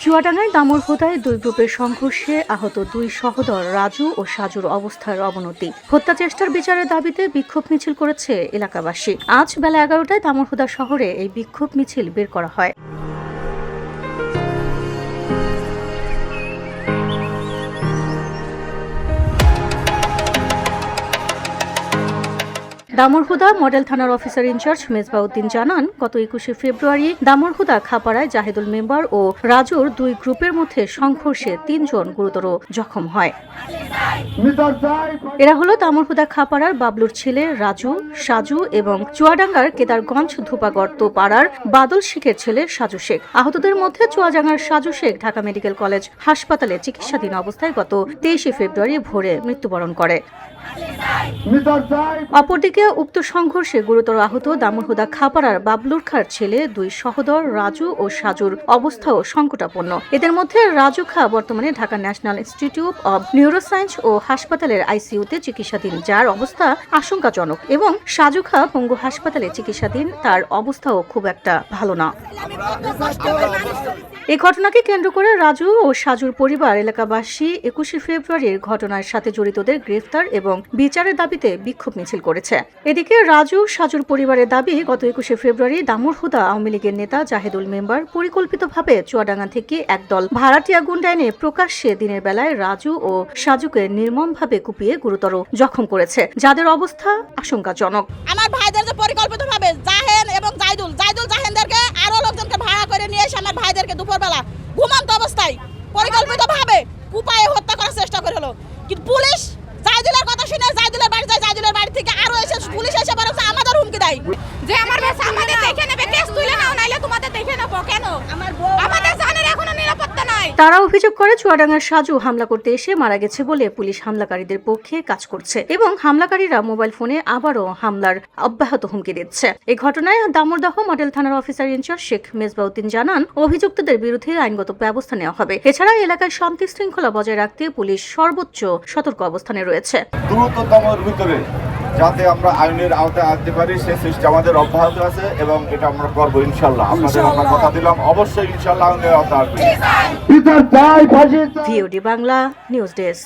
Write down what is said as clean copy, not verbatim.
চুয়াডাঙ্গায় দামুড়হুদায় দুই গ্রুপের সংঘর্ষে আহত দুই সহোদর রাজু ও সাজুর অবস্থার অবনতি। হত্যা চেষ্টার বিচারের দাবিতে বিক্ষোভ মিছিল করেছে এলাকাবাসী। আজ বেলা 11টায় দামুড়হুদা শহরে এই বিক্ষোভ মিছিল বের করা হয়। দামুড়হুদা মডেল থানার অফিসার ইনচার্জ মেজবাউদ্দিন জানান, গত 21শে ফেব্রুয়ারি দামুড়হুদা খাপাড়ায় জাহিদুল মেম্বার ও রাজুর দুই গ্রুপের মধ্যে সংঘর্ষে 3 জন গুরুতর জখম হয়। এরা হলো দামুড়হুদা খাপাড়ার বাবলুর ছেলে রাজু, সাজু এবং চুয়াডাঙ্গার কেদারগঞ্জ ধুপাগর্ত পাড়ার বাদল শেখের ছেলে সাজু শেখ। আহতদের মধ্যে চুয়াডাঙ্গার সাজু শেখ ঢাকা মেডিকেল কলেজ হাসপাতালে চিকিৎসাধীন অবস্থায় গত 23শে ফেব্রুয়ারি ভোরে মৃত্যুবরণ করে। অপরদিকে উক্ত সংঘর্ষে গুরুতর আহত দামুড়হুদা খাপাড়ার বাবলুর খার ছেলে দুই সহোদর রাজু ও সাজুর অবস্থাও সংকটাপন্ন। এদের মধ্যে রাজু খা বর্তমানে Dhaka national institute of neuroscience ও হাসপাতালের আইসিইউতে চিকিৎসাধীন, যার অবস্থা আশঙ্কাজনক, এবং সাজু খা পঙ্গু হাসপাতালে চিকিৎসাধীন, তার অবস্থাও খুব একটা ভালো না। এই ঘটনাকে কেন্দ্র করে রাজু ও সাজুর পরিবার এলাকাবাসী 21শে ফেব্রুয়ারির ঘটনার সাথে জড়িতদের গ্রেফতার এবং বিচারের দাবিতে বিক্ষোভ মিছিল করেছে। এদিকে রাজু সাজুর পরিবারের দাবি, গত 21শে ফেব্রুয়ারি দামুড়হুদা আওয়ামী লীগের নেতা জাহিদুল মেম্বার পরিকল্পিতভাবে চুয়াডাঙ্গা থেকে একদল ভাড়াটিয়া গুন্ডা এনে প্রকাশ্যে দিনের বেলায় রাজু ও সাজুকে নির্মমভাবে কুপিয়ে গুরুতর জখম করেছে, যাদের অবস্থা আশঙ্কাজনক। আমার ভাইদের যে পরিকল্পিতভাবে জাহেদ এবং জাহিদুল জাহেদদেরকে আরো লোকজনকে ভাড়া করে নিয়ে এসে আমার ভাইদেরকে দুপুরবেলা ঘুমন্ত অবস্থায় পরিকল্পিতভাবে কুপায়ে হত্যা করার চেষ্টা করে হলো। কিন্তু পুলিশ জাহিদুলের কথা শুনে জাহিদুলের বাড়ি যায়, জাহিদুলের বাড়ি থেকে আরো এসে পুলিশ এসে বলছে আমাদের হুমকি দেয় যে আমার বাসা আমাদের দেখে নেবে, কেস তুলে নাও, নাইলে তোমাদের দেখে নেবো। কেন আমাদের জানের এখনো নিরাপত্তা নাই। তারা অভিযোগ করে চুয়াডাঙ্গার সাজু হামলা করতে এসে মারা গেছে বলে পুলিশ হামলাকারীদের পক্ষে কাজ করছে এবং হামলাকারীরা মোবাইল ফোনে আবারও হামলার অব্যাহত হুমকি দিচ্ছে। এই ঘটনায় দামোরদহ মডেল থানার অফিসার ইনচার্জ শেখ মেজবাউদ্দিন জানান, অভিযুক্তদের বিরুদ্ধে আইনগত ব্যবস্থা নেওয়া হবে। এছাড়া এলাকায় শান্তি শৃঙ্খলা বজায় রাখতে পুলিশ সর্বোচ্চ সতর্ক অবস্থানে রয়েছে। দ্রুততমের ভিতরে যাতে আমরা আইনের আওতায় আনতে পারি সে চেষ্টা আমাদের অব্যাহত আছে এবং এটা আমরা করবো ইনশাল্লাহ। আপনাদের আমরা কথা দিলাম, অবশ্যই ইনশাল্লাহ আইনের আওতায় আসবে। VOD Bangla news desk.